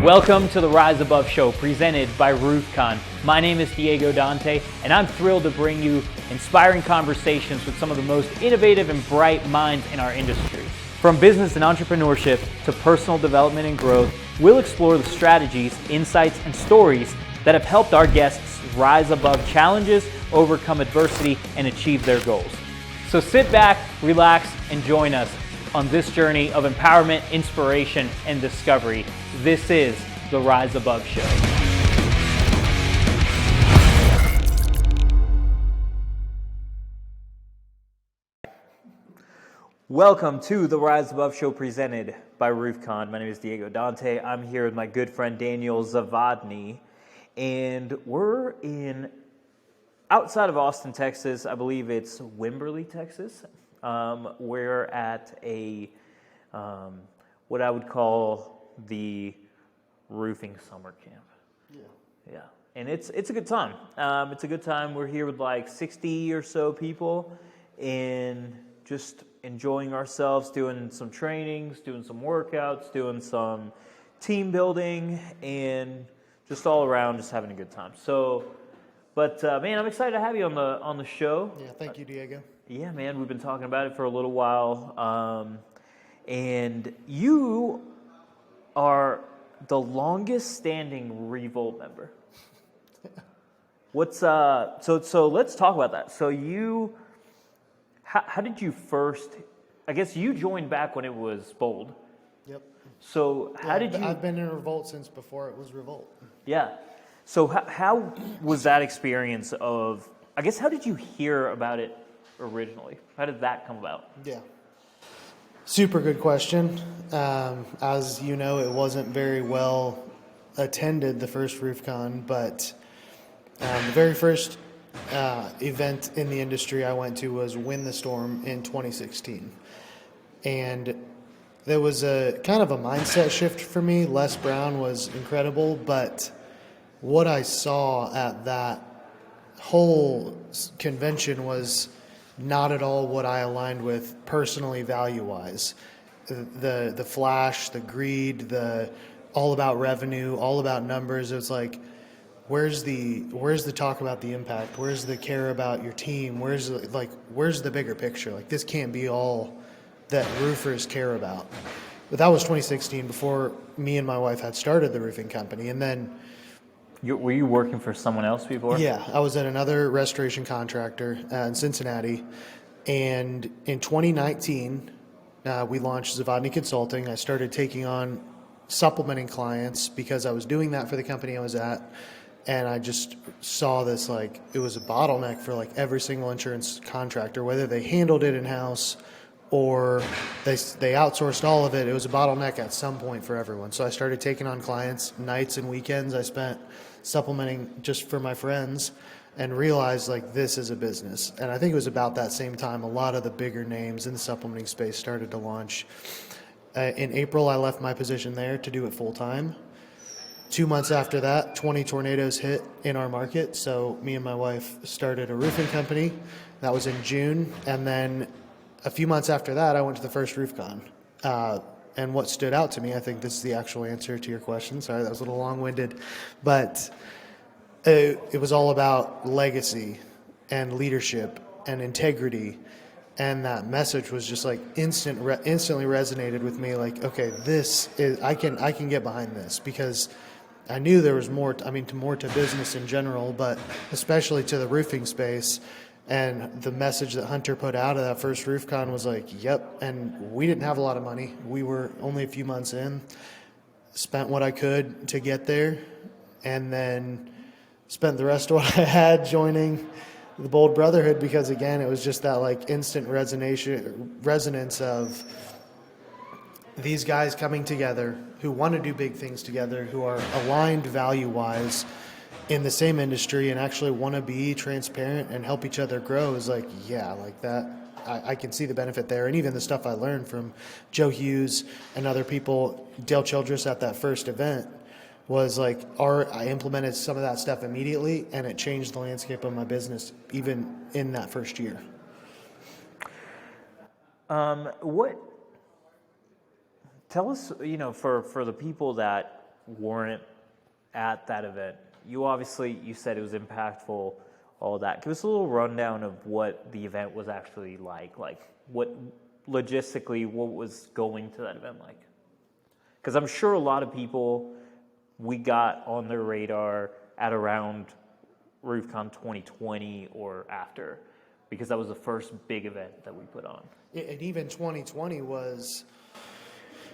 Welcome to the Rise Above Show presented by RoofCon. My name is Diego Dante, and I'm thrilled to bring you inspiring conversations with some of the most innovative and bright minds in our industry. From business and entrepreneurship to personal development and growth, we'll explore the strategies, insights, and stories that have helped our guests rise above challenges, overcome adversity, and achieve their goals. So sit back, relax, and join us on this journey of empowerment, inspiration, and discovery. This is the Rise Above Show. Welcome to the Rise Above Show presented by RoofCon. My name is Diego Dante. I'm here with my good friend Daniel Zavodney, and we're outside of Austin, Texas. I believe it's Wimberley, Texas. We're at a what I would call the roofing summer camp. Yeah, and it's a good time. It's a good time. We're here with like 60 or so people, and just enjoying ourselves, doing some trainings, doing some workouts, doing some team building, and just all around just having a good time. So, but man, I'm excited to have you on the show. Yeah, thank you, Diego. Yeah, man, we've been talking about it for a little while, and you are the longest standing Revolt member. What's so let's talk about that. So how did you first? I guess you joined back when it was Bold. Yep. So how did you? I've been in Revolt since before it was Revolt. Yeah. So how was that experience of? I guess how did you hear about it originally? How did that come about? Yeah. Super good question. As you know, it wasn't very well attended, the first RoofCon, but the very first event in the industry I went to was Win the Storm in 2016. And there was a kind of a mindset shift for me. Les Brown was incredible, but what I saw at that whole convention was not at all what I aligned with personally, value-wise. The flash, the greed, the all about revenue, all about numbers. It was like, where's the talk about the impact? Where's the care about your team? Where's the bigger picture? Like, this can't be all that roofers care about. But that was 2016, before me and my wife had started the roofing company, and then. Were you working for someone else before? Yeah, I was at another restoration contractor in Cincinnati, and in 2019, we launched Zavodney Consulting. I started taking on supplementing clients because I was doing that for the company I was at, and I just saw this, like, it was a bottleneck for like every single insurance contractor, whether they handled it in-house or they outsourced all of it. It was a bottleneck at some point for everyone. So I started taking on clients nights and weekends. I spent supplementing just for my friends, and realized like this is a business. And I think it was about that same time a lot of the bigger names in the supplementing space started to launch. In April, I left my position there to do it full time. 2 months after that, 20 tornadoes hit in our market. So me and my wife started a roofing company. That was in June. And then a few months after that, I went to the first RoofCon. And what stood out to me, I think this is the actual answer to your question. Sorry, that was a little long-winded. But it was all about legacy and leadership and integrity. And that message was just like instantly resonated with me. Like, okay, this is, I can get behind this, because I knew there was more, more to business in general, but especially to the roofing space. And the message that Hunter put out of that first RoofCon was like, yep. And we didn't have a lot of money. We were only a few months in, spent what I could to get there, and then spent the rest of what I had joining the Bold Brotherhood, because again, it was just that like instant resonance of these guys coming together who want to do big things together, who are aligned value-wise in the same industry and actually want to be transparent and help each other grow. Is like, yeah, like that. I can see the benefit there. And even the stuff I learned from Joe Hughes and other people, Dale Childress at that first event, was like, I implemented some of that stuff immediately, and it changed the landscape of my business even in that first year. Tell us, for the people that weren't at that event. You said it was impactful, all that. Give us a little rundown of what the event was actually like what logistically, what was going to that event like? Because I'm sure a lot of people we got on their radar at around RoofCon 2020 or after, because that was the first big event that we put on. And even 2020 was,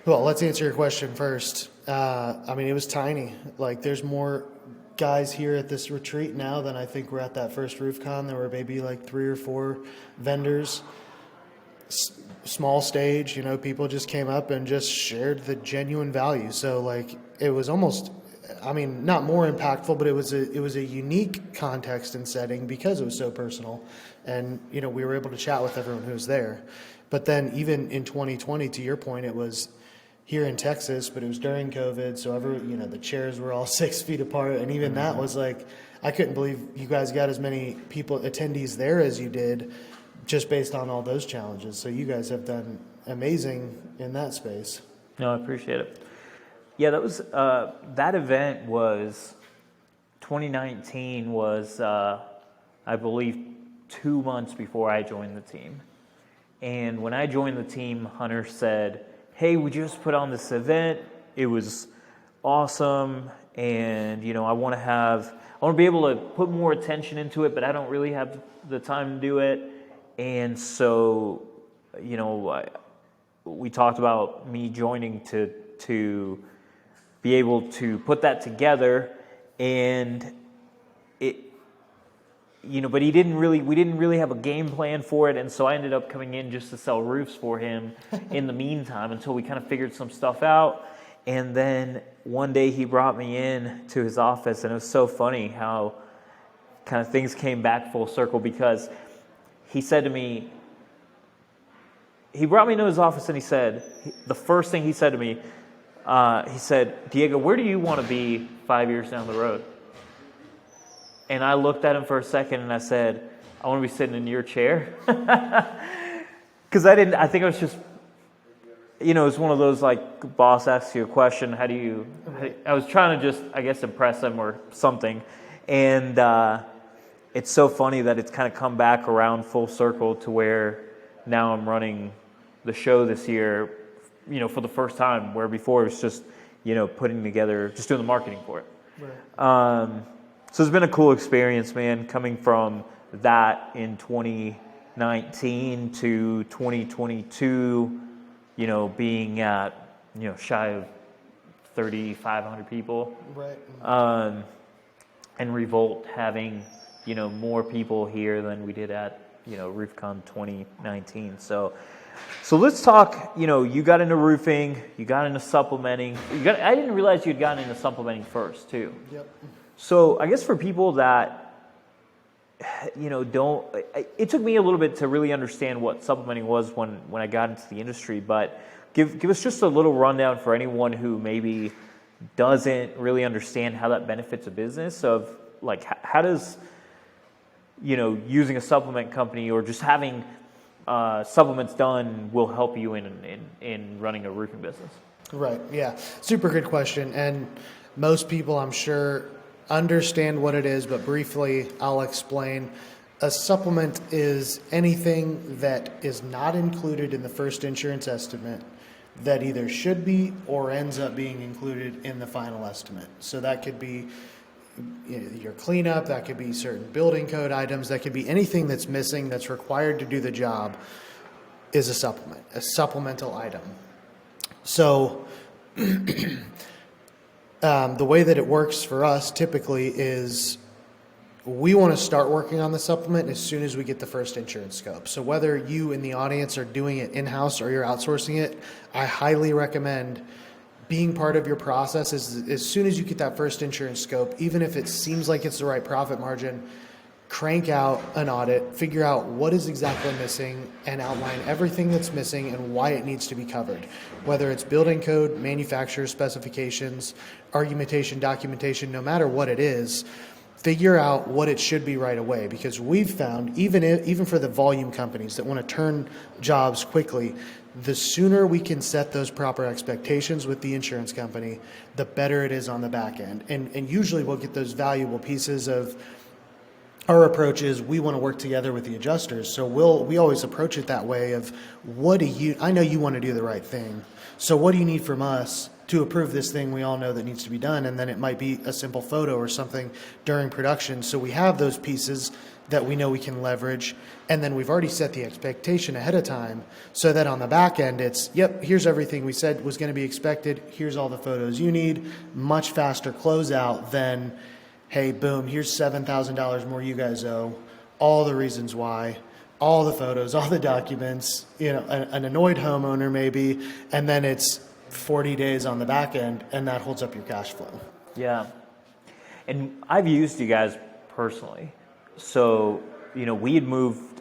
well, let's answer your question first. I mean, it was tiny. Like, there's more guys here at this retreat now than I think were at that first RoofCon. There were maybe like 3 or 4 vendors. Small stage, people just came up and just shared the genuine value. So like, it was almost, I mean, not more impactful, but it was a unique context and setting because it was so personal. And, we were able to chat with everyone who was there. But then even in 2020, to your point, it was here in Texas, but it was during COVID. So the chairs were all 6 feet apart. And even that was like, I couldn't believe you guys got as many attendees there as you did, just based on all those challenges. So you guys have done amazing in that space. No, I appreciate it. Yeah, that was that event was 2019 was I believe 2 months before I joined the team. And when I joined the team, Hunter said, "Hey, we just put on this event. It was awesome, and I want to be able to put more attention into it, but I don't really have the time to do it." And so, we talked about me joining to be able to put that together, and it, but we didn't really have a game plan for it, and so I ended up coming in just to sell roofs for him in the meantime until we kind of figured some stuff out. And then one day he brought me in to his office, and it was so funny how kind of things came back full circle, because he said to me, he brought me into his office and he said, the first thing he said to me, he said, "Diego, where do you want to be 5 years down the road?" And I looked at him for a second and I said, "I want to be sitting in your chair." Because I think I was just, it's one of those, like, boss asks you a question, I was trying to just, I guess, impress him or something. And, it's so funny that it's kind of come back around full circle to where now I'm running the show this year, for the first time, where before it was just, putting together, just doing the marketing for it. Right. So it's been a cool experience, man, coming from that in 2019 to 2022, being at, shy of 3,500 people. Right. And Revolt having, more people here than we did at, RoofCon 2019. So let's talk, you got into roofing, you got into supplementing. I didn't realize you'd gotten into supplementing first, too. Yep. So I guess for people that, don't, it took me a little bit to really understand what supplementing was when I got into the industry, but give us just a little rundown for anyone who maybe doesn't really understand how that benefits a business, of like, how does, using a supplement company or just having supplements done will help you in running a roofing business? Right. Yeah. Super good question. And most people, I'm sure, understand what it is, but briefly, I'll explain. A supplement is anything that is not included in the first insurance estimate that either should be or ends up being included in the final estimate. So that could be your cleanup, that could be certain building code items, that could be anything that's missing that's required to do the job is a supplement, a supplemental item. So the way that it works for us typically is we want to start working on the supplement as soon as we get the first insurance scope. So whether you in the audience are doing it in-house or you're outsourcing it, I highly recommend being part of your process is as soon as you get that first insurance scope, even if it seems like it's the right profit margin, crank out an audit, figure out what is exactly missing, and outline everything that's missing and why it needs to be covered. Whether it's building code, manufacturer specifications, argumentation, documentation, no matter what it is, figure out what it should be right away, because we've found even for the volume companies that want to turn jobs quickly, the sooner we can set those proper expectations with the insurance company, the better it is on the back end. And usually we'll get those valuable pieces of our approach is we want to work together with the adjusters. So we always approach it that way of I know you want to do the right thing. So what do you need from us to approve this thing we all know that needs to be done? And then it might be a simple photo or something during production. So we have those pieces that we know we can leverage. And then we've already set the expectation ahead of time so that on the back end, it's, yep, here's everything we said was going to be expected. Here's all the photos you need. Much faster closeout than, hey, boom, here's $7,000 more you guys owe. All the reasons why, all the photos, all the documents, an annoyed homeowner maybe, and then it's 40 days on the back end, and that holds up your cash flow. Yeah. And I've used you guys personally. So, we had moved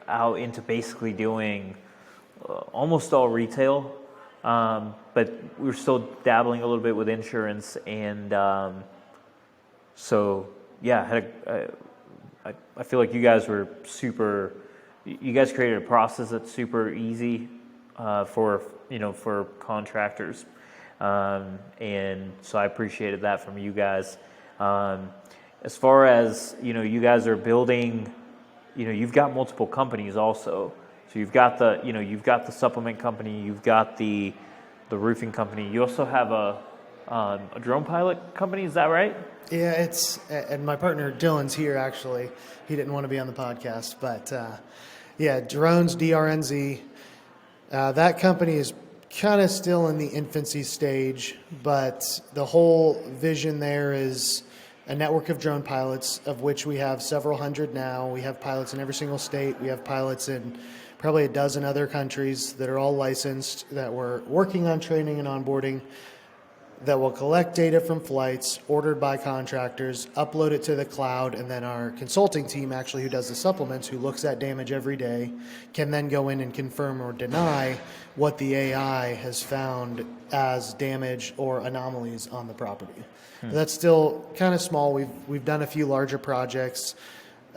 out into basically doing almost all retail, but we were still dabbling a little bit with insurance. And so, yeah, I feel like you guys were you guys created a process that's super easy for contractors. And so I appreciated that from you guys. As far as, you guys are building, you've got multiple companies also. So you've got the supplement company, you've got the roofing company. You also have a drone pilot company, is that right? Yeah, and my partner Dylan's here actually. He didn't want to be on the podcast, but yeah, drones, DRNZ. That company is kind of still in the infancy stage, but the whole vision there is a network of drone pilots, of which we have several hundred now. We have pilots in every single state. We have pilots in probably a dozen other countries that are all licensed, that we're working on training and onboarding, that will collect data from flights ordered by contractors, upload it to the cloud, and then our consulting team, actually, who does the supplements, who looks at damage every day, can then go in and confirm or deny what the AI has found as damage or anomalies on the property. That's still kind of small. We've done a few larger projects,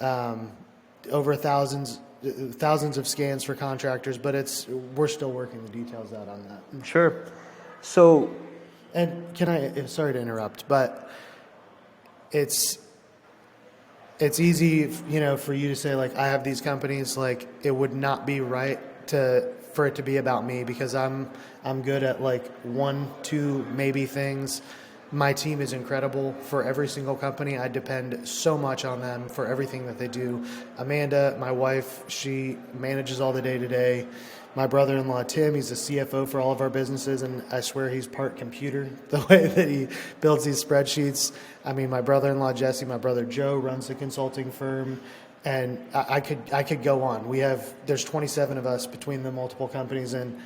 over thousands of scans for contractors, but we're still working the details out on that. Sure. So, and sorry to interrupt, but it's easy, for you to say, like, I have these companies, like, it would not be right for it to be about me, because I'm good at like 1, 2, maybe things. My team is incredible for every single company. I depend so much on them for everything that they do. Amanda, my wife, she manages all the day-to-day. My brother-in-law, Tim, he's the CFO for all of our businesses, and I swear he's part computer, the way that he builds these spreadsheets. I mean, my brother-in-law, Jesse, my brother, Joe, runs the consulting firm, and I could go on. There's 27 of us between the multiple companies, and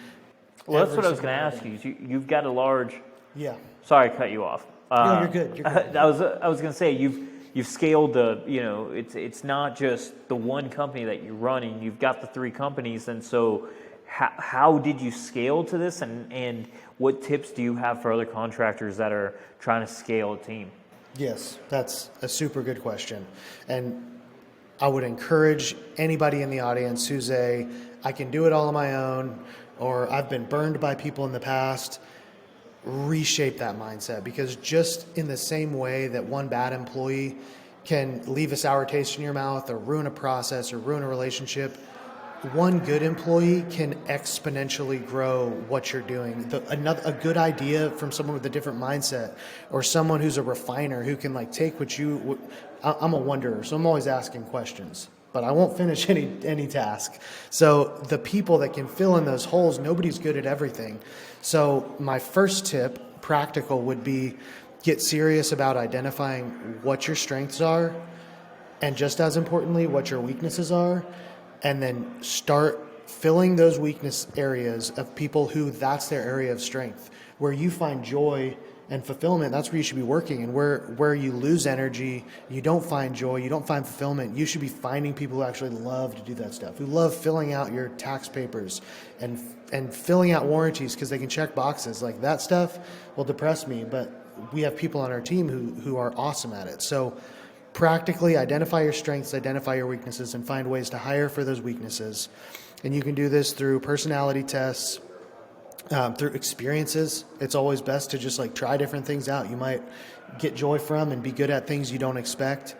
well, that's what I was going to ask you. You've got a large... Yeah. Sorry to cut you off. No, you're good. You're good. I was going to say you've scaled it's not just the one company that you're running. You've got the 3 companies, and so how did you scale to this, and what tips do you have for other contractors that are trying to scale a team? Yes, that's a super good question, and I would encourage anybody in the audience who's I can do it all on my own, or I've been burned by people in the past. Reshape that mindset, because just in the same way that one bad employee can leave a sour taste in your mouth or ruin a process or ruin a relationship, one good employee can exponentially grow what you're doing. A good idea from someone with a different mindset, or someone who's a refiner who can like take what I'm a wonderer, so I'm always asking questions, but I won't finish any task. So the people that can fill in those holes, nobody's good at everything. So my first tip, practical, would be get serious about identifying what your strengths are, and just as importantly, what your weaknesses are, and then start filling those weakness areas of people who that's their area of strength. Where you find joy and fulfillment, that's where you should be working. And where you lose energy, you don't find joy, you don't find fulfillment, you should be finding people who actually love to do that stuff, who love filling out your tax papers and filling out warranties because they can check boxes. Like, that stuff will depress me, but we have people on our team who are awesome at it. So practically identify your strengths, identify your weaknesses, and find ways to hire for those weaknesses. And you can do this through personality tests, through experiences. It's always best to just like try different things out. You might get joy from and be good at things you don't expect.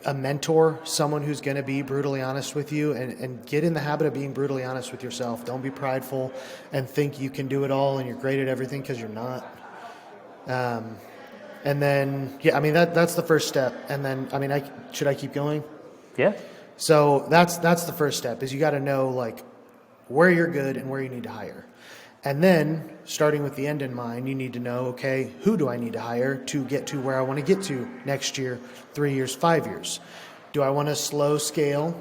A mentor, someone who's going to be brutally honest with you, and get in the habit of being brutally honest with yourself. Don't be prideful and think you can do it all and you're great at everything, because you're not. And then, that's the first step. And then, should I keep going? Yeah. So that's the first step, is you got to know like where you're good and where you need to hire. And then, starting with the end in mind, you need to know, okay, who do I need to hire to get to where I want to get to next year, 3 years, 5 years? Do I want to slow scale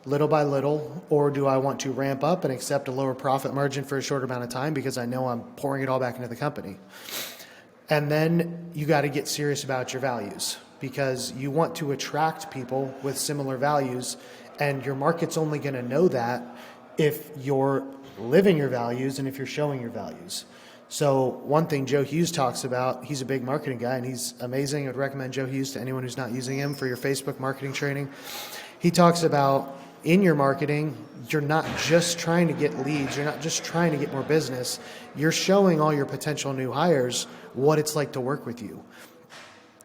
little by little, or do I want to ramp up and accept a lower profit margin for a short amount of time because I know I'm pouring it all back into the company? And then you got to get serious about your values, because you want to attract people with similar values, and your market's only going to know that if you're living your values and if you're showing your values. So one thing Joe Hughes talks about, he's a big marketing guy and he's amazing. I would recommend Joe Hughes to anyone who's not using him for your Facebook marketing training. He talks about in your marketing, you're not just trying to get leads, you're not just trying to get more business, you're showing all your potential new hires what it's like to work with you.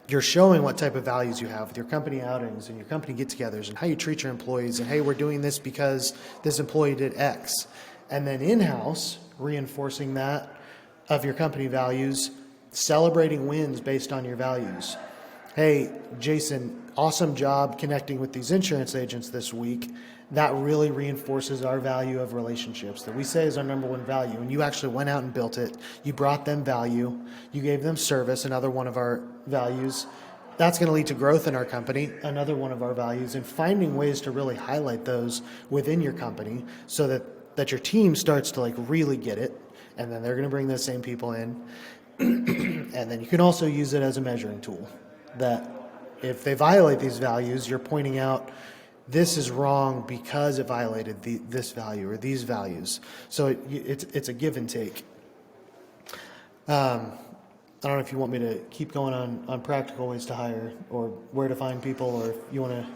You're showing what type of values you have with your company outings and your company get-togethers and how you treat your employees, and hey, we're doing this because this employee did X. And then in-house, reinforcing that of your company values, celebrating wins based on your values. Hey, Jason, awesome job connecting with these insurance agents this week. That really reinforces our value of relationships that we say is our number one value. And you actually went out and built it. You brought them value. You gave them service, another one of our values. That's going to lead to growth in our company, another one of our values, and finding ways to really highlight those within your company so that your team starts to like really get it. And then they're going to bring those same people in. And then you can also use it as a measuring tool, that if they violate these values, you're pointing out this is wrong because it violated this value or these values. So it's a give and take. I don't know if you want me to keep going on practical ways to hire or where to find people, or if you want to.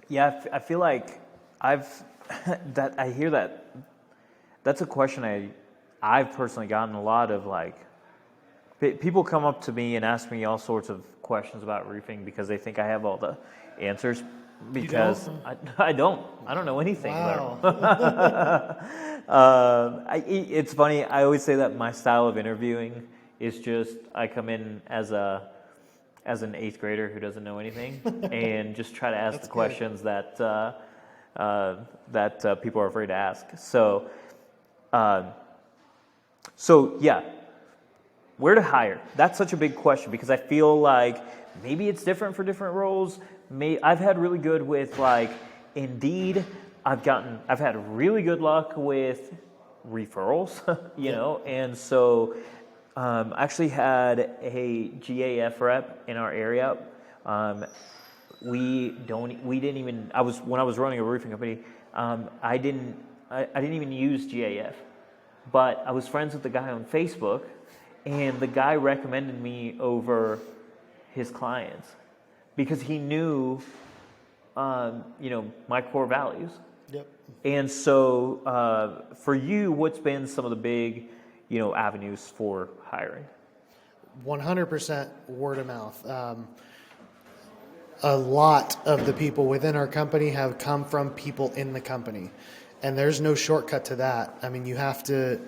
Yeah, I feel like I hear that. That's a question I've personally gotten a lot of. Like, people come up to me and ask me all sorts of questions about roofing because they think I have all the answers. Because I don't know anything about it. It's funny. I always say that my style of interviewing is just I come in as an 8th grader who doesn't know anything and just try to ask the questions that people are afraid to ask. So yeah, where to hire? That's such a big question because I feel like maybe it's different for different roles. I've had really good with like Indeed. I've had really good luck with referrals, you know, and so I actually had a GAF rep in our area. When I was running a roofing company, I didn't even use GAF, but I was friends with the guy on Facebook, and the guy recommended me over his clients because he knew, my core values. Yep. And so, for you, what's been some of the big, avenues for hiring? 100% word of mouth. A lot of the people within our company have come from people in the company, and there's no shortcut to that. I mean, you have to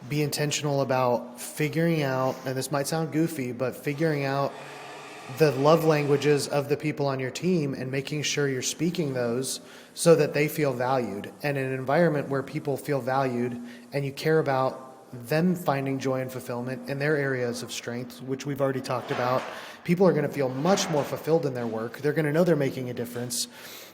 be intentional about figuring out, and this might sound goofy, but figuring out the love languages of the people on your team and making sure you're speaking those so that they feel valued. And in an environment where people feel valued and you care about them finding joy and fulfillment in their areas of strength, which we've already talked about, people are going to feel much more fulfilled in their work. They're going to know they're making a difference,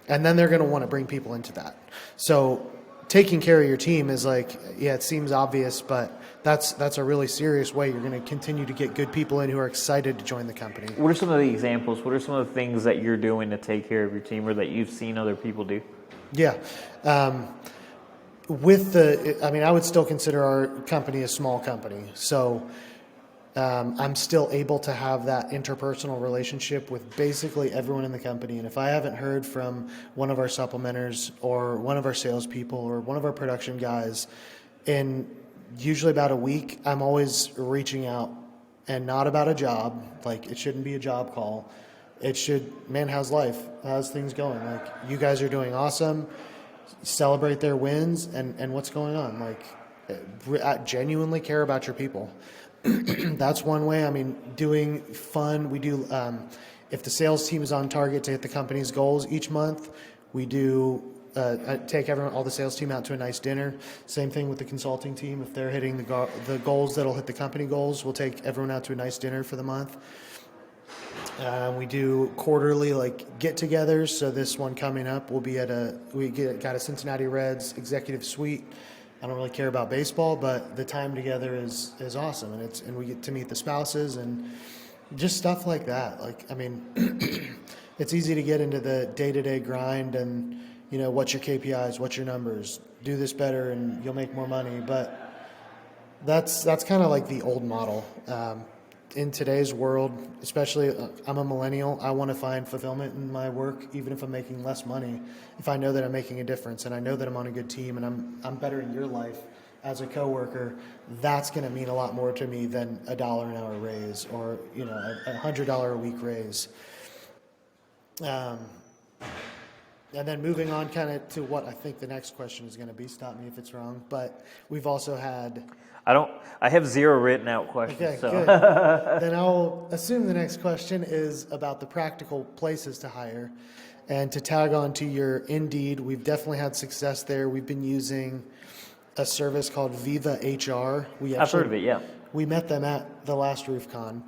and then they're going to want to bring people into that. So taking care of your team is like, yeah, it seems obvious, but that's a really serious way you're going to continue to get good people in who are excited to join the company. What are some of the examples? What are some of the things that you're doing to take care of your team or that you've seen other people do? Yeah. I would still consider our company a small company. So I'm still able to have that interpersonal relationship with basically everyone in the company. And if I haven't heard from one of our supplementers or one of our salespeople or one of our production guys in usually about a week, I'm always reaching out, and not about a job. Like, it shouldn't be a job call. It should, man, how's life? How's things going? Like, you guys are doing awesome. Celebrate their wins and what's going on. Like, I genuinely care about your people. That's one way. I mean, doing fun. We do, if the sales team is on target to hit the company's goals each month, we do take all the sales team out to a nice dinner. Same thing with the consulting team. If they're hitting the goals that'll hit the company goals, we'll take everyone out to a nice dinner for the month. We do quarterly get-togethers. So this one coming up, we'll be got a Cincinnati Reds executive suite. I don't really care about baseball, but the time together is awesome, and we get to meet the spouses and just stuff like that. Like, I mean, it's easy to get into the day-to-day grind and, what's your KPIs, what's your numbers, do this better and you'll make more money. But that's kind of like the old model. In today's world, especially, I'm a millennial. I want to find fulfillment in my work, even if I'm making less money. If I know that I'm making a difference, and I know that I'm on a good team, and I'm better in your life as a coworker, that's going to mean a lot more to me than $1 an hour raise or a $100 a week raise. And then moving on kind of to what I think the next question is going to be. Stop me if it's wrong, but we've also had. I have 0 written out questions. Okay, so. good. Then I'll assume the next question is about the practical places to hire. And to tag on to your Indeed, we've definitely had success there. We've been using a service called Viva HR. I've heard of it, yeah. We met them at the last RoofCon,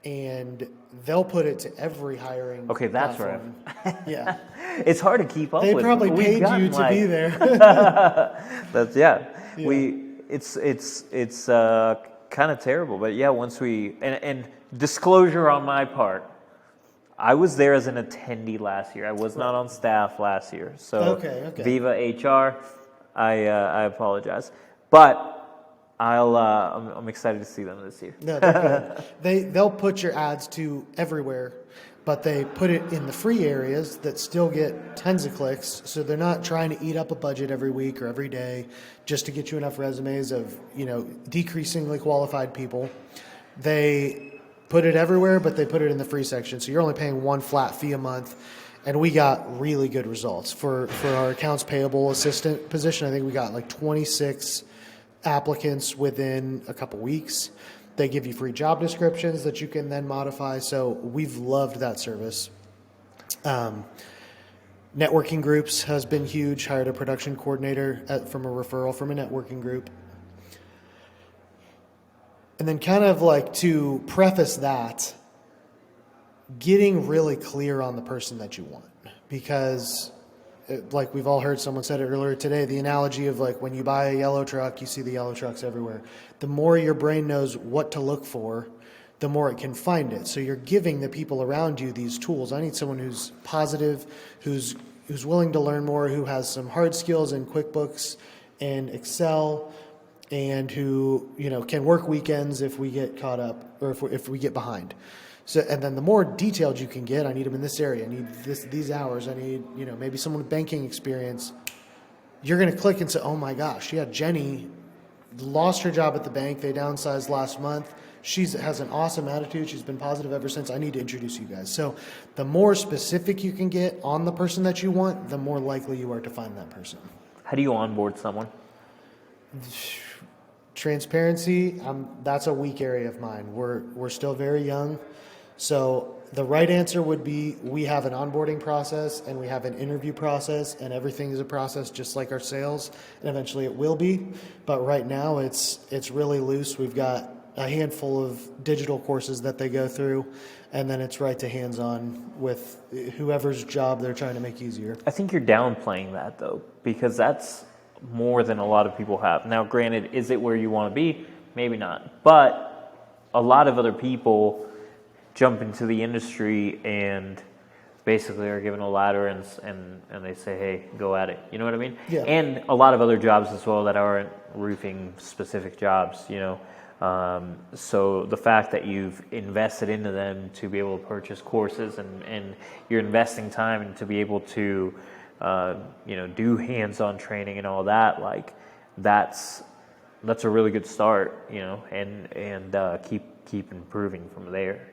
and they'll put it to every hiring Okay, that's platform. right. Yeah. It's hard to keep up They with. probably We've paid gotten, you to be there. That's Yeah. It's kind of terrible, but yeah, once we and disclosure on my part, I was there as an attendee last year. I was not on staff last year, so Okay. Viva HR, I apologize, but I'm excited to see them this year. No, they're good. They'll put your ads to everywhere, but they put it in the free areas that still get tons of clicks. So they're not trying to eat up a budget every week or every day just to get you enough resumes of, decreasingly qualified people. They put it everywhere, but they put it in the free section. So you're only paying one flat fee a month. And we got really good results for our accounts payable assistant position. I think we got 26 applicants within a couple weeks. They give you free job descriptions that you can then modify. So we've loved that service. Networking groups has been huge. Hired a production coordinator from a referral from a networking group. And then kind of to preface that, getting really clear on the person that you want. Because we've all heard, someone said it earlier today, the analogy of when you buy a yellow truck, you see the yellow trucks everywhere. The more your brain knows what to look for, the more it can find it. So you're giving the people around you these tools. I need someone who's positive, who's willing to learn more, who has some hard skills in QuickBooks and Excel, and who can work weekends if we get caught up or if we get behind. So, and then the more detailed you can get, I need them in this area, I need these hours, I need, maybe someone with banking experience. You're going to click and say, oh my gosh, yeah, Jenny lost her job at the bank. They downsized last month. She has an awesome attitude. She's been positive ever since. I need to introduce you guys. So the more specific you can get on the person that you want, the more likely you are to find that person. How do you onboard someone? Transparency, that's a weak area of mine. We're still very young. So the right answer would be we have an onboarding process and we have an interview process, and everything is a process just like our sales, and eventually it will be. But right now it's really loose. We've got a handful of digital courses that they go through, and then it's right to hands-on with whoever's job they're trying to make easier. I think you're downplaying that though, because that's more than a lot of people have. Now, granted, is it where you want to be? Maybe not. But a lot of other people jump into the industry and basically are given a ladder and they say, hey, go at it. You know what I mean? Yeah. And a lot of other jobs as well that aren't roofing specific jobs, So the fact that you've invested into them to be able to purchase courses and you're investing time and to be able to, do hands-on training and all that, like that's a really good start, and keep improving from there,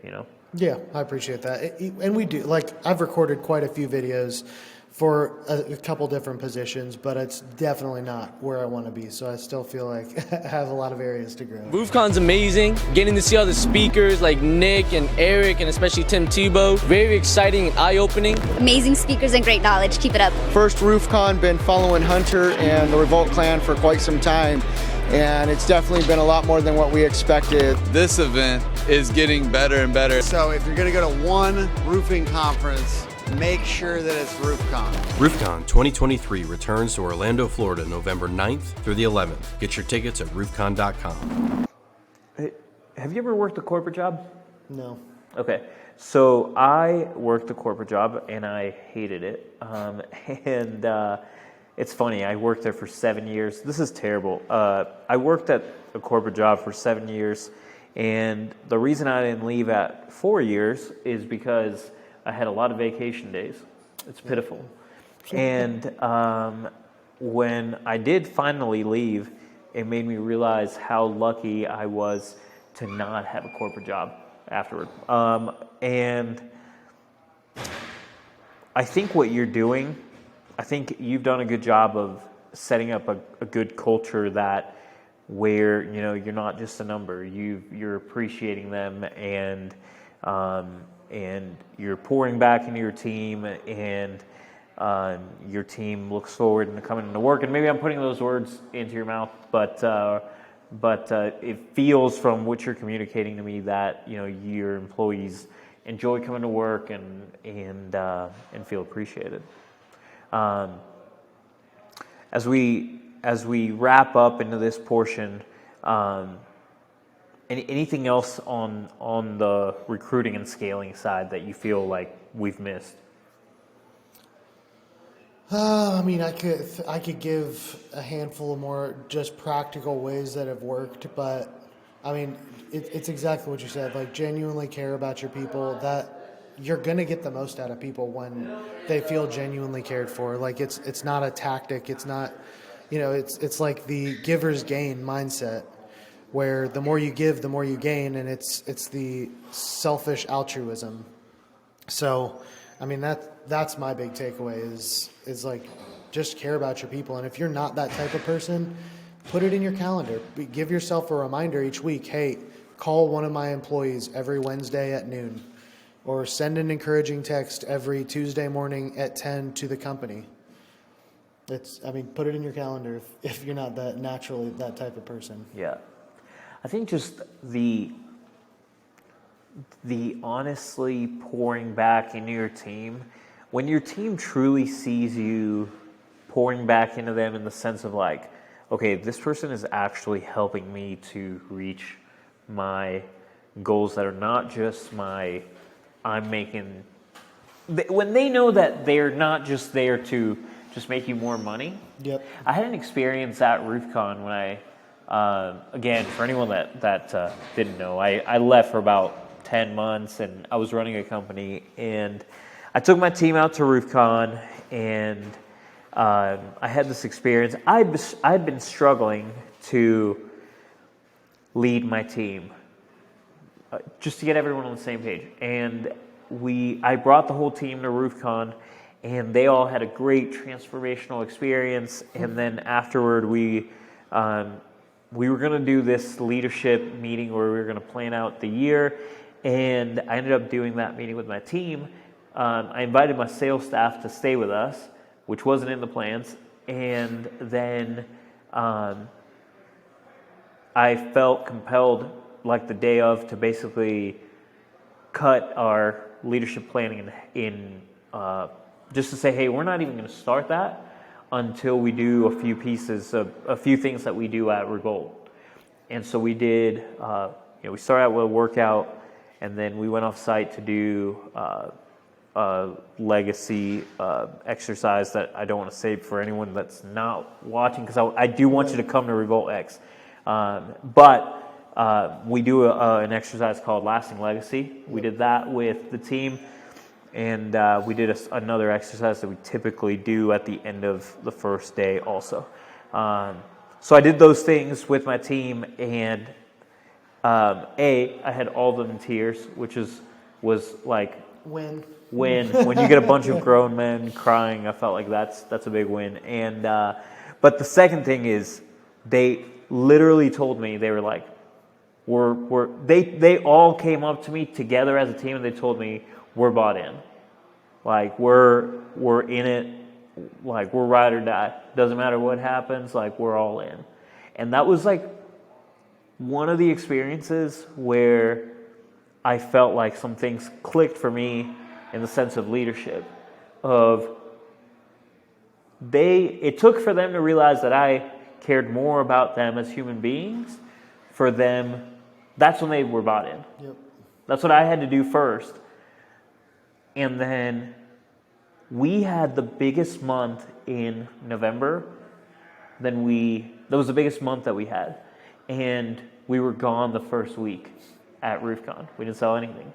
Yeah, I appreciate that. And we do, like, I've recorded quite a few videos for a couple different positions, but it's definitely not where I want to be. So I still feel like I have a lot of areas to grow. RoofCon's amazing. Getting to see all the speakers like Nick and Eric and especially Tim Tebow. Very exciting and eye-opening. Amazing speakers and great knowledge. Keep it up. First RoofCon, been following Hunter and the Revolt Clan for quite some time, and it's definitely been a lot more than what we expected. This event is getting better and better. So if you're going to go to one roofing conference, make sure that it's RoofCon. RoofCon 2023 returns to Orlando, Florida, November 9th through the 11th. Get your tickets at roofcon.com. Have you ever worked a corporate job? No. Okay, so I worked a corporate job and I hated it. It's funny, I worked there for 7 years. This is terrible. I worked at a corporate job for 7 years, and the reason I didn't leave at 4 years is because I had a lot of vacation days. It's pitiful. And when I did finally leave, it made me realize how lucky I was to not have a corporate job afterward. And I think what you're doing, I think you've done a good job of setting up a good culture that where, you're not just a number. You're appreciating them and you're pouring back into your team, and your team looks forward to coming into work. And maybe I'm putting those words into your mouth, but it feels from what you're communicating to me that your employees enjoy coming to work and feel appreciated. As we wrap up into this portion, anything else on the recruiting and scaling side that you feel like we've missed? I could give a handful of more just practical ways that have worked, but it's exactly what you said. Like, genuinely care about your people. That you're gonna get the most out of people when they feel genuinely cared for. Like, it's not a tactic. It's not, it's like the giver's gain mindset, where the more you give, the more you gain, and it's the selfish altruism. So, that's my big takeaway is like, just care about your people. And if you're not that type of person, put it in your calendar. Give yourself a reminder each week. Hey, call one of my employees every Wednesday at noon, or send an encouraging text every Tuesday morning at 10 to the company. Put it in your calendar if you're not that naturally that type of person. Yeah. I think just the honestly pouring back into your team, when your team truly sees you pouring back into them in the sense of like, okay, this person is actually helping me to reach my goals that are not just when they know that they're not just there to just make you more money. Yep. I had an experience at RoofCon when I, again, for anyone that didn't know, I left for about 10 months and I was running a company, and I took my team out to RoofCon, and I had this experience. I'd been struggling to lead my team, just to get everyone on the same page. And I brought the whole team to RoofCon, and they all had a great transformational experience. And then afterward, we were going to do this leadership meeting where we were going to plan out the year, and I ended up doing that meeting with my team. I invited my sales staff to stay with us, which wasn't in the plans, and then I felt compelled, like the day of, to basically cut our leadership planning in just to say, hey, we're not even going to start that until we do a few things that we do at Revolt. And so we did, we started out with a workout, and then we went off site to do a legacy exercise that I don't want to say for anyone that's not watching, because I do want you to come to Revolt X. But We do an exercise called Lasting Legacy. We did that with the team, and we did another exercise that we typically do at the end of the first day also. So I did those things with my team, and I had all of them in tears, which was like When when you get a bunch of grown men crying. I felt like that's a big win. And but the second thing is, they literally told me, they were like, they all came up to me together as a team, and they told me, we're bought in, like we're in it, like we're ride or die, doesn't matter what happens, like we're all in. And that was like one of the experiences where I felt like some things clicked for me in the sense of leadership. It took for them to realize that I cared more about them as human beings. For them, that's when they were bought in. Yep. That's what I had to do first. And then we had the biggest month in November. That was the biggest month that we had. And we were gone the first week at RoofCon. We didn't sell anything.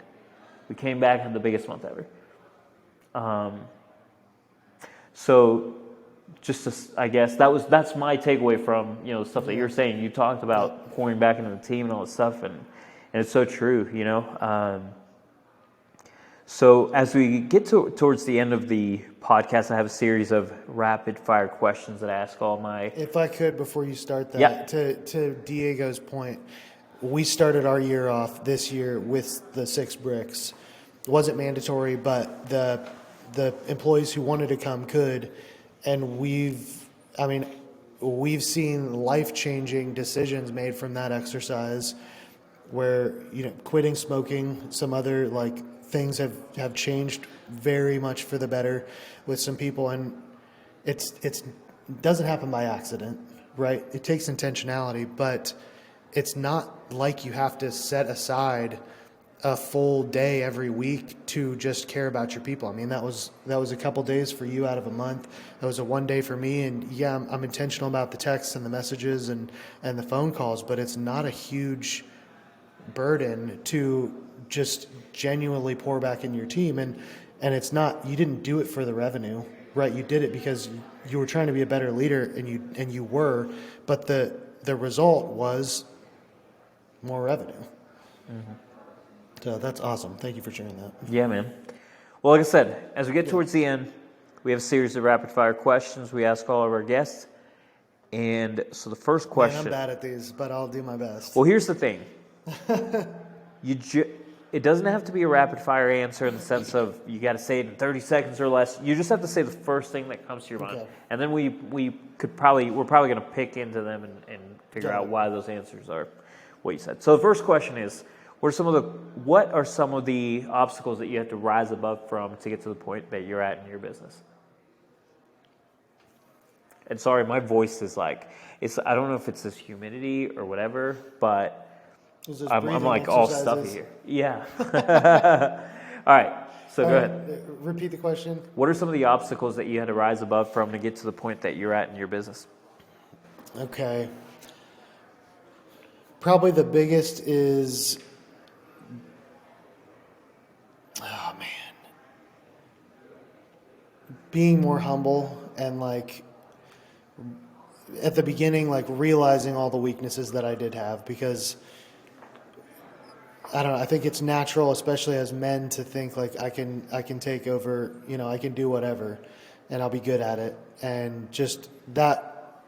We came back and had the biggest month ever. So I guess that's my takeaway from the stuff that you're saying. You talked about pouring back into the team and all this stuff, and it's so true. So as we get towards the end of the podcast, I have a series of rapid fire questions that I ask all my. If I could, before you start that, Yeah. to Diego's point, we started our year off this year with the 6 bricks. It wasn't mandatory, but the employees who wanted to come could, and we've seen life-changing decisions made from that exercise, where quitting smoking, some other things have changed very much for the better with some people, and it doesn't happen by accident, right? It takes intentionality, but it's not like you have to set aside a full day every week to just care about your people. I mean, that was a couple days for you out of a month. That was a one day for me, and yeah, I'm intentional about the texts and the messages and the phone calls, but it's not a huge burden to just genuinely pour back in your team, and it's not, you didn't do it for the revenue, right? You did it because you were trying to be a better leader, and you were, but the result was more revenue. Mm-hmm. So that's awesome. Thank you for sharing that. Yeah, man. Well, like I said, as we get towards the end, we have a series of rapid fire questions we ask all of our guests. And so the first question. Man, I'm bad at these, but I'll do my best. Well, here's the thing. It doesn't have to be a rapid fire answer in the sense of you got to say it in 30 seconds or less. You just have to say the first thing that comes to your mind. And then we're probably going to pick into them and figure out why those answers are what you said. So the first question is, what are some of the obstacles that you have to rise above from to get to the point that you're at in your business? And sorry, my voice is I don't know if it's this humidity or whatever, but I'm like all stuffy here. Yeah. All right. So go ahead. Repeat the question. What are some of the obstacles that you had to rise above from to get to the point that you're at in your business? Okay. Probably the biggest is, being more humble and at the beginning, realizing all the weaknesses that I did have, because I don't know, I think it's natural, especially as men, to think I can take over, I can do whatever and I'll be good at it. And just that,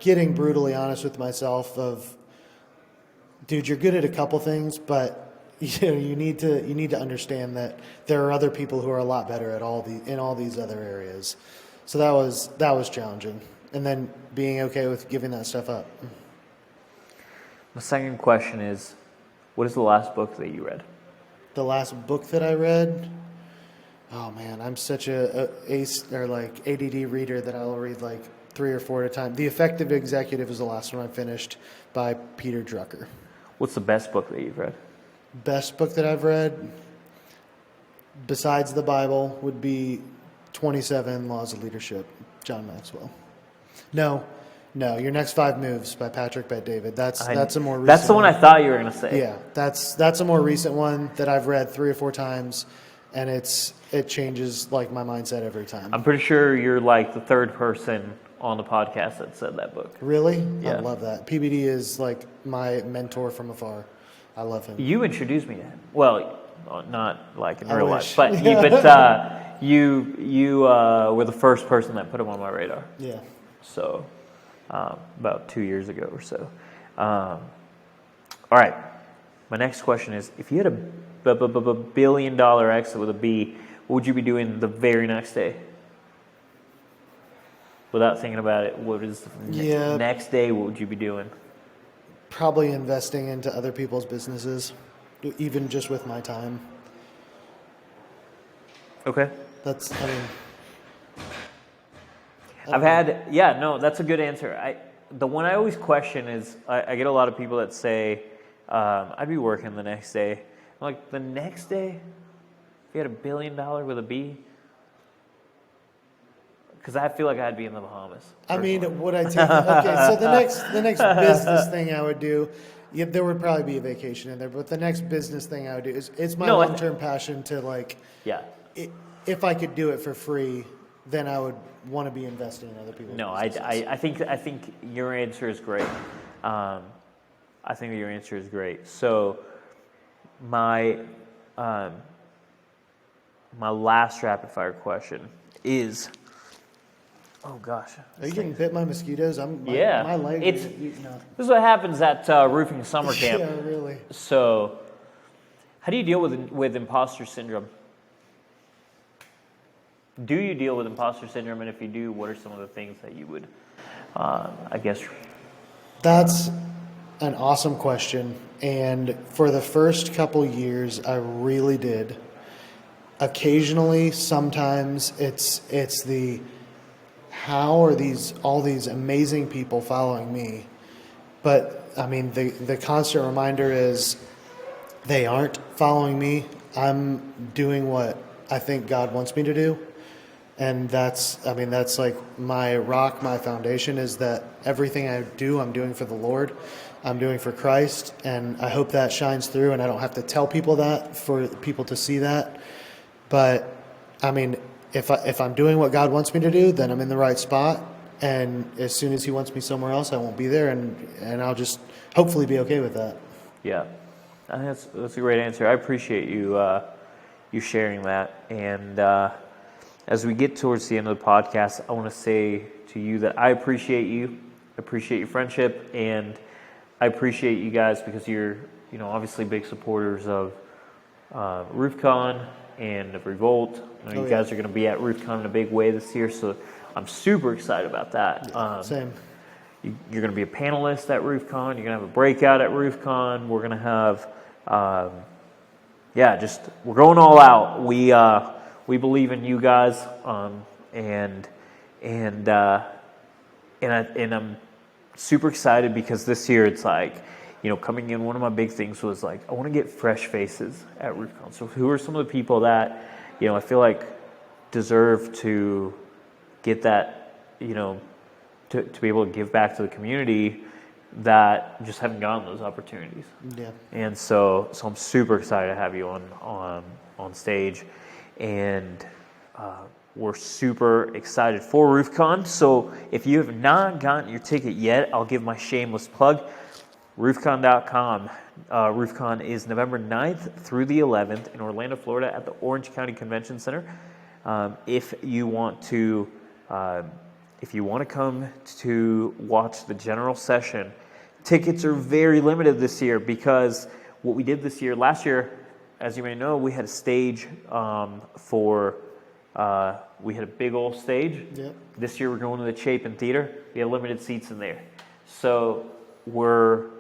getting brutally honest with myself of, dude, you're good at a couple things, but you need to understand that there are other people who are a lot better at in all these other areas. So that was challenging, and then being okay with giving that stuff up. My second question is, what is the last book that you read? The last book that I read? Oh man, I'm such a ADD reader that I'll read 3 or 4 at a time. The Effective Executive is the last one I finished, by Peter Drucker. What's the best book that you've read? Best book that I've read, besides the Bible, would be 27 Laws of Leadership, John Maxwell. No, No, Your Next 5 Moves by Patrick Bet-David. That's a more recent That's the one I thought you were going to say. Yeah, that's a more recent one that I've read 3 or 4 times, and it changes like my mindset every time. I'm pretty sure you're like the third person on the podcast that said that book. Really? Yeah. I love that. PBD is like my mentor from afar. I love him. You introduced me to him. Well, not like in real wish. life, but you were the first person that put him on my radar. Yeah. So about 2 years ago or so. All right. My next question is, if you had a billion-dollar exit with a B, what would you be doing the very next day? Without thinking about it, what is the next day? What would you be doing? Probably investing into other people's businesses, even just with my time. Okay. That's, that's a good answer. The one I always question is, I get a lot of people that say, I'd be working the next day. I'm like, the next day? If you had $1 billion with a B? Because I feel like I'd be in the Bahamas. I mean, would I take? Okay, so the next business thing I would do, there would probably be a vacation in there. But the next business thing I would do is it's my long-term passion to like. Yeah. If I could do it for free, then I would want to be investing in other people's businesses. I think your answer is great. I think your answer is great. So my last rapid fire question is. Oh gosh! Are you getting bit by mosquitoes? My leg is eating up. This is what happens at roofing summer camp. Yeah, really. So, how do you deal with imposter syndrome? Do you deal with imposter syndrome, and if you do, what are some of the things that you would, I guess? That's an awesome question, and for the first couple years, I really did. Occasionally, sometimes it's the how are all these amazing people following me? But I mean, the constant reminder is they aren't following me. I'm doing what I think God wants me to do. And that's like my rock, my foundation is that everything I do, I'm doing for the Lord. I'm doing for Christ. And I hope that shines through, and I don't have to tell people that for people to see that. But I mean, if I'm doing what God wants me to do, then I'm in the right spot. And as soon as He wants me somewhere else, I won't be there, and I'll just hopefully be okay with that. Yeah, I think that's a great answer. I appreciate you sharing that. And as we get towards the end of the podcast, I want to say to you that I appreciate you, appreciate your friendship, and I appreciate you guys because you're obviously big supporters of RoofCon and of Revolt. I know you guys are going to be at RoofCon in a big way this year, so I'm super excited about that. Yeah, same. You're going to be a panelist at RoofCon. You're going to have a breakout at RoofCon. We're going to have, we're going all out. We believe in you guys, and I'm super excited because this year it's like, coming in, one of my big things was like, I want to get fresh faces at RoofCon. So who are some of the people that, I feel like deserve to get that, to be able to give back to the community that just haven't gotten those opportunities. Yeah. And so I'm super excited to have you on stage, and we're super excited for RoofCon. So if you have not gotten your ticket yet, I'll give my shameless plug. RoofCon.com. RoofCon is November 9th through the 11th in Orlando, Florida at the Orange County Convention Center. If you want to come to watch the general session, tickets are very limited this year because what we did last year, as you may know, we had a stage we had a big old stage. Yep. This year we're going to the Chapin Theater. We have limited seats in there. So we're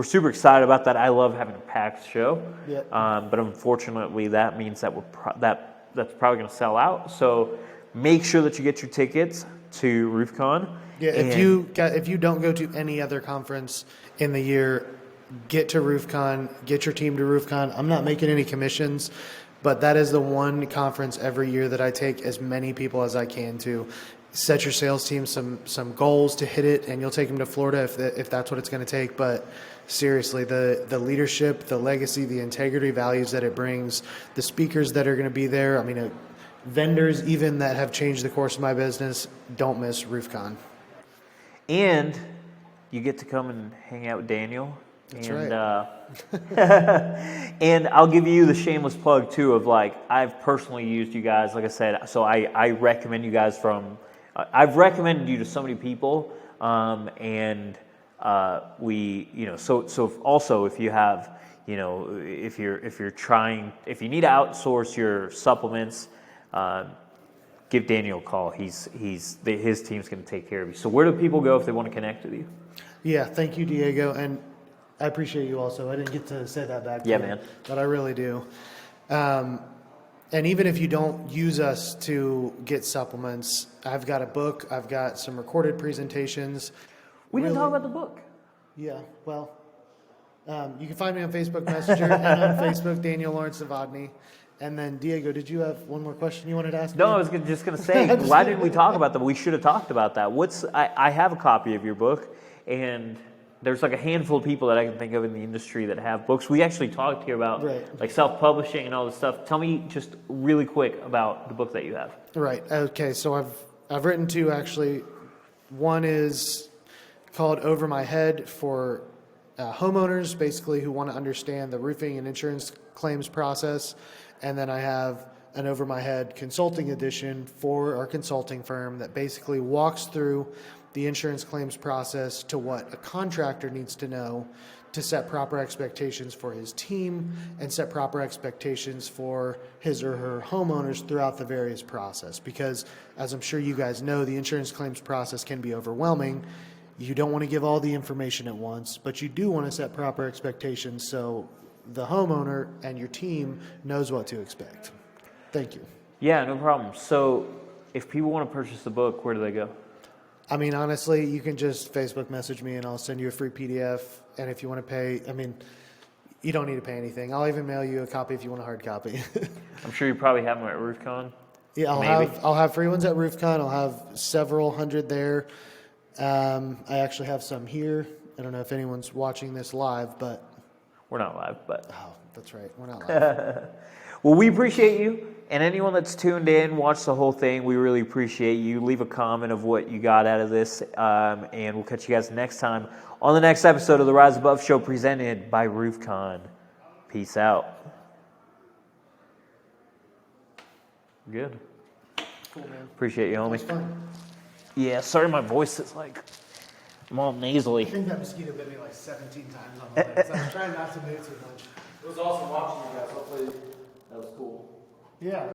super excited about that. I love having a packed show. Yep. But unfortunately that means that that's probably going to sell out. So make sure that you get your tickets to RoofCon. Yeah, if you don't go to any other conference in the year, get to RoofCon, get your team to RoofCon. I'm not making any commissions, but that is the one conference every year that I take as many people as I can to. set your sales team some goals to hit it, and you'll take them to Florida if that's what it's going to take. But seriously, the leadership, the legacy, the integrity values that it brings, the speakers that are going to be there. I mean, vendors even that have changed the course of my business, don't miss RoofCon. And you get to come and hang out with Daniel. That's and, right. And I'll give you the shameless plug too of like, I've personally used you guys, like I said, so I recommend you guys I've recommended you to so many people, and we, so also if you have, if you need to outsource your supplements, give Daniel a call. His team's going to take care of you. So where do people go if they want to connect with you? Yeah, thank you, Diego, and I appreciate you also. I didn't get to say that back. Yeah, to you, man. But I really do. And even if you don't use us to get supplements, I've got a book. I've got some recorded presentations. We didn't talk about the book. Yeah, well, you can find me on Facebook Messenger and on Facebook, Daniel Lawrence Zavodney. And then, Diego, did you have one more question you wanted to ask me? No, I was just going to say, why didn't we talk about that? We should have talked about that. I have a copy of your book, and there's like a handful of people that I can think of in the industry that have books. We actually talked here about like self-publishing and all this stuff. Tell me just really quick about the book that you have. Right. Okay. So I've written two actually. One is called Over My Head for homeowners, basically who want to understand the roofing and insurance claims process, and then I have an Over My Head consulting edition for our consulting firm that basically walks through the insurance claims process to what a contractor needs to know to set proper expectations for his team and set proper expectations for his or her homeowners throughout the various process. Because as I'm sure you guys know, the insurance claims process can be overwhelming. You don't want to give all the information at once, but you do want to set proper expectations so the homeowner and your team knows what to expect. Thank you. Yeah, no problem. So if people want to purchase the book, where do they go? I mean, honestly, you can just Facebook message me and I'll send you a free PDF. And if you want to pay, I mean, you don't need to pay anything. I'll even mail you a copy if you want a hard copy. I'm sure you probably have them at RoofCon. Yeah, I'll have free ones at RoofCon. I'll have several hundred there. I actually have some here. I don't know if anyone's watching this live, but we're not live, but that's right, we're not live. Well, we appreciate you, and anyone that's tuned in, watched the whole thing, we really appreciate you. Leave a comment of what you got out of this, and we'll catch you guys next time on the next episode of the Rise Above Show presented by RoofCon. Peace out. Good. Cool, man. Appreciate you, homie. It's fun. Yeah, sorry my voice is like, I'm all nasally. I think that mosquito bit me like 17 times on the leg, so I'm trying not to move too much. It was awesome watching you guys. Hopefully that was cool. Yeah.